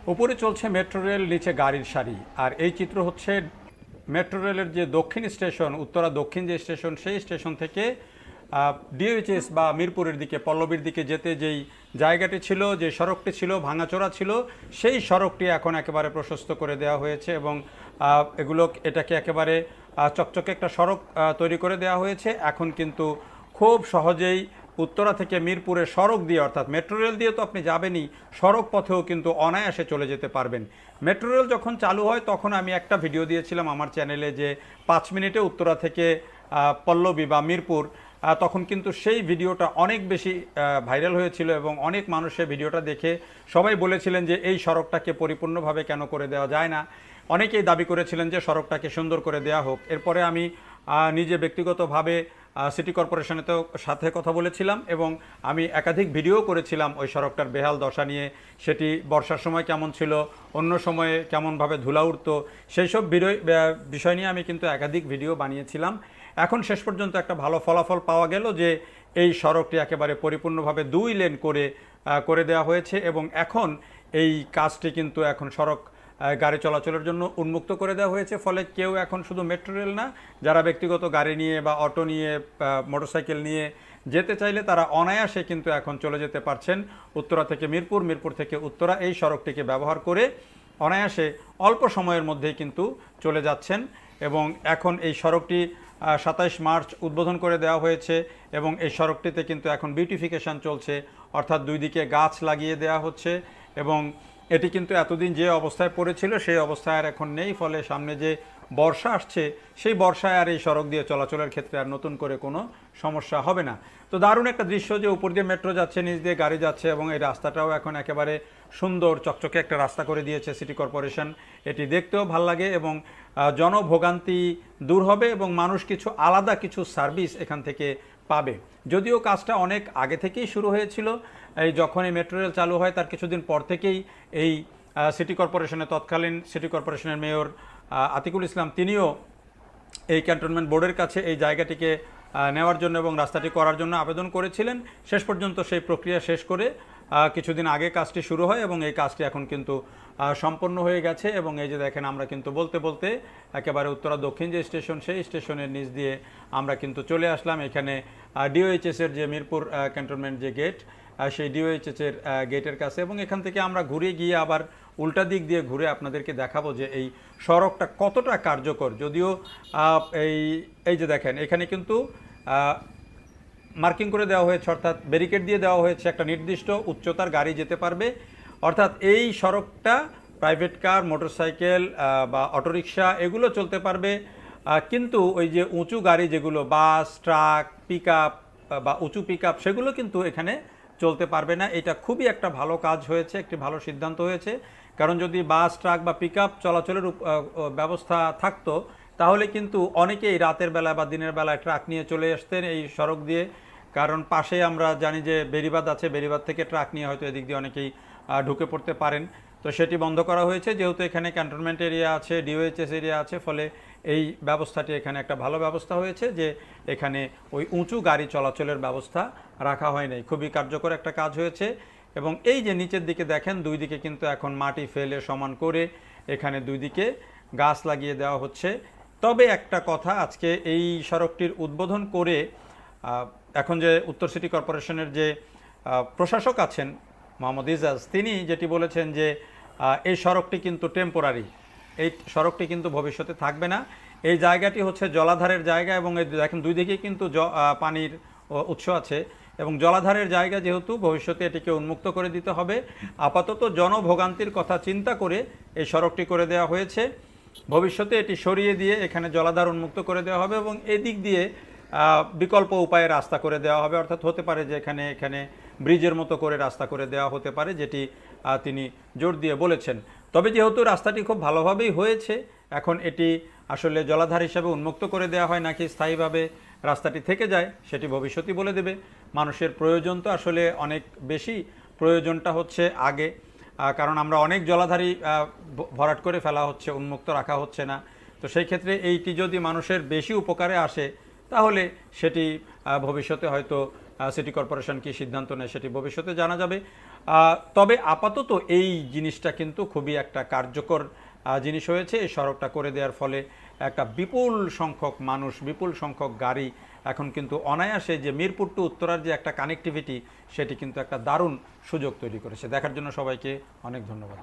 উপরে চলছে metro rail, নিচে গাড়ির সারি। আর এই চিত্র হচ্ছে মেট্রো রেলের যে দক্ষিণ স্টেশন, উত্তরা দক্ষিণ যে স্টেশন, সেই স্টেশন থেকে ডিওএইচএস বা মিরপুরের দিকে, পল্লবীর দিকে যেতে যেই জায়গাটি ছিল, যে সড়কটি ছিল ভাঙাচোরা ছিল, সেই সড়কটি এখন একেবারে প্রশস্ত করে দেওয়া হয়েছে এবং এটাকে একেবারে চকচকে একটা সড়ক তৈরি করে দেওয়া হয়েছে। এখন কিন্তু খুব সহজেই উত্তরা থেকে মিরপুরের সড়ক দিয়ে, অর্থাৎ মেট্রো রেল দিয়ে তো আপনি যাবেনই, সড়ক পথেও কিন্তু অনায়াসে চলে যেতে পারবেন। মেট্রো রেল যখন চালু হয় তখন আমি একটা ভিডিও দিয়েছিলাম আমার চ্যানেলে, যে 5 মিনিটে উত্তরা থেকে পল্লবী বা মিরপুর। তখন কিন্তু সেই ভিডিওটা অনেক বেশি ভাইরাল হয়েছিল এবং অনেক মানুষের ভিডিওটা দেখে সবাই বলেছিলেন যে এই সড়কটাকে পরিপূর্ণভাবে কেন করে দেওয়া যায় না। অনেকেই দাবি করেছিলেন যে সড়কটাকে সুন্দর করে দেওয়া হোক। এরপরে আমি নিজে ব্যক্তিগতভাবে সিটি কর্পোরেশনেতেও সাথে কথা বলেছিলাম এবং আমি একাধিক ভিডিও করেছিলাম ওই সড়কটার বেহাল দশা নিয়ে। সেটি বর্ষার সময় কেমন ছিল, অন্য সময়ে কেমনভাবে ধুলা উঠত, সেই সব বিষয় নিয়ে আমি কিন্তু একাধিক ভিডিও বানিয়েছিলাম। এখন শেষ পর্যন্ত একটা ভালো ফলাফল পাওয়া গেল যে এই সড়কটি একেবারে পরিপূর্ণভাবে 2 লেন করে দেওয়া হয়েছে এবং এখন এই কাজটি কিন্তু এখন সড়ক গাড়ি চলাচলের জন্য উন্মুক্ত করে দেওয়া হয়েছে। ফলে কেউ এখন শুধু মেট্রো রেল না, যারা ব্যক্তিগত গাড়ি নিয়ে বা অটো নিয়ে, মোটরসাইকেল নিয়ে যেতে চাইলে তারা অনায়াসে কিন্তু এখন চলে যেতে পারছেন উত্তরা থেকে মিরপুর, মিরপুর থেকে উত্তরা। এই সড়কটিকে ব্যবহার করে অনায়াসে অল্প সময়ের মধ্যেই কিন্তু চলে যাচ্ছেন এবং এখন এই সড়কটি 27 মার্চ উদ্বোধন করে দেওয়া হয়েছে এবং এই সড়কটিতে কিন্তু এখন বিউটিফিকেশন চলছে, অর্থাৎ 2 দিকে গাছ লাগিয়ে দেওয়া হচ্ছে এবং এটি কিন্তু এতদিন যে অবস্থায় পড়েছিল সেই অবস্থায় আর এখন নেই। ফলে সামনে যে বর্ষা আসছে সেই বর্ষায় আর এই সড়ক দিয়ে চলাচলের ক্ষেত্রে আর নতুন করে কোনো সমস্যা হবে না। তো দারুণ একটা দৃশ্য যে উপর দিয়ে মেট্রো যাচ্ছে, নিচ দিয়ে গাড়ি যাচ্ছে এবং এই রাস্তাটাও এখন একেবারে সুন্দর চকচকে একটা রাস্তা করে দিয়েছে সিটি কর্পোরেশন। এটি দেখতেও ভাল লাগে এবং জনভোগান্তি দূর হবে এবং মানুষ আলাদা কিছু সার্ভিস এখান থেকে পাবে। যদিও কাজটা অনেক আগে থেকেই শুরু হয়েছিল, এই যখন এই মেট্রো রেল চালু হয় তার কিছুদিন পর থেকেই এই সিটি কর্পোরেশনের তৎকালীন সিটি কর্পোরেশনের মেয়র আতিকুল ইসলাম তিনিও এই ক্যান্টনমেন্ট বোর্ডের কাছে এই জায়গাটিকে নেওয়ার জন্য এবং রাস্তাটি করার জন্য আবেদন করেছিলেন। শেষ পর্যন্ত সেই প্রক্রিয়া শেষ করে কিছুদিন আগে কাজটি শুরু হয় এবং এই কাজটি এখন কিন্তু সম্পন্ন হয়ে গেছে এবং এই যে দেখেন আমরা কিন্তু বলতে বলতে একেবারে উত্তরা দক্ষিণ যে স্টেশন, সেই স্টেশনের নিচ দিয়ে আমরা কিন্তু চলে আসলাম এখানে ডিওএইচএসের যে মিরপুর ক্যান্টনমেন্ট যে গেট, সেই ডিওএইচএসের গেটের কাছে এবং এখান থেকে আমরা ঘুরে গিয়ে আবার উল্টা দিক দিয়ে ঘুরে আপনাদেরকে দেখাবো যে এই সড়কটা কতটা কার্যকর। যদিও এই যে দেখেন এখানে কিন্তু মার্কিং করে দেওয়া হয়েছে, অর্থাৎ ব্যারিকেড দিয়ে দেওয়া হয়েছে, একটা নির্দিষ্ট উচ্চতার গাড়ি যেতে পারবে। অর্থাৎ এই সড়কটা প্রাইভেট কার, মোটরসাইকেল বা অটোরিকশা এগুলো চলতে পারবে, কিন্তু ওই যে উঁচু গাড়ি যেগুলো বাস, ট্রাক, পিকআপ বা উঁচু পিকআপ সেগুলো কিন্তু এখানে চলতে পারবে না। এটা খুবই একটা ভালো কাজ হয়েছে, একটি ভালো সিদ্ধান্ত হয়েছে। কারণ যদি বাস, ট্রাক বা পিকআপ চলাচলের ব্যবস্থা থাকতো তাহলে কিন্তু অনেকেই রাতের বেলা বা দিনের বেলায় ট্রাক নিয়ে চলে আসতেন এই সড়ক দিয়ে। কারণ পাশে আমরা জানি যে বেড়িবাঁধ আছে, বেড়িবাঁধ থেকে ট্রাক নিয়ে হয়তো এদিক দিয়ে অনেকেই ঢুকে পড়তে পারেন। তো সেটি বন্ধ করা হয়েছে যেহেতু এখানে ক্যান্টনমেন্ট এরিয়া আছে, ডিওএইচএস এরিয়া আছে। ফলে এই ব্যবস্থাটি এখানে একটা ভালো ব্যবস্থা হয়েছে যে এখানে ওই উঁচু গাড়ি চলাচলের ব্যবস্থা রাখা হয় নাই। খুবই কার্যকর একটা কাজ হয়েছে এবং এই যে নিচের দিকে দেখেন 2 দিকে কিন্তু এখন মাটি ফেলে সমান করে এখানে 2 দিকে গাছ লাগিয়ে দেওয়া হচ্ছে। তবে একটা কথা, আজকে এই সড়কটির উদ্বোধন করে এখন যে উত্তর সিটি কর্পোরেশনের যে প্রশাসক আছেন মোহাম্মদ ইজাজ, তিনি যেটি বলেছেন যে এই সড়কটি কিন্তু টেম্পোরারি, এই সড়কটি কিন্তু ভবিষ্যতে থাকবে না। এই জায়গাটি হচ্ছে জলাধারের জায়গা এবং এই দেখেন 2 দিকে কিন্তু পানির উৎস আছে এবং জলাধারের জায়গা যেহেতু ভবিষ্যতে এটিকে উন্মুক্ত করে দিতে হবে। আপাতত জনভোগান্তির কথা চিন্তা করে এই সড়কটি করে দেওয়া হয়েছে। ভবিষ্যতে এটি সরিয়ে দিয়ে এখানে জলাধার উন্মুক্ত করে দেওয়া হবে এবং এদিক দিয়ে বিকল্প উপায়ে রাস্তা করে দেওয়া হবে। অর্থাৎ হতে পারে যে এখানে ব্রিজের মতো করে রাস্তা করে দেওয়া হতে পারে, যেটি তিনি জোর দিয়ে বলেছেন। তবে যেহেতু রাস্তাটি খুব ভালোভাবেই হয়েছে, এখন এটি আসলে জলাধার হিসাবে উন্মুক্ত করে দেওয়া হয় নাকি স্থায়ীভাবে রাস্তাটি থেকে যায় সেটি ভবিষ্যতই বলে দেবে। মানুষের প্রয়োজন তো আসলে অনেক বেশি, প্রয়োজনটা হচ্ছে আগে, কারণ আমরা অনেক জলাধারই ভরাট করে ফেলা হচ্ছে, উন্মুক্ত রাখা হচ্ছে না। তো সেই ক্ষেত্রে এইটি যদি মানুষের বেশি উপকারে আসে তাহলে সেটি ভবিষ্যতে হয়তো সিটি কর্পোরেশন কি সিদ্ধান্ত নেয় সেটি ভবিষ্যতে জানা যাবে। তবে আপাতত এই জিনিসটা কিন্তু খুবই একটা কার্যকর জিনিস হয়েছে। এই সড়কটা করে দেওয়ার ফলে একটা বিপুল সংখ্যক মানুষ, বিপুল সংখ্যক গাড়ি এখন কিন্তু অনায়াসে যে মিরপুর টু উত্তরার যে একটা কানেক্টিভিটি, সেটি কিন্তু একটা দারুণ সুযোগ তৈরি করেছে। দেখার জন্য সবাইকে অনেক ধন্যবাদ।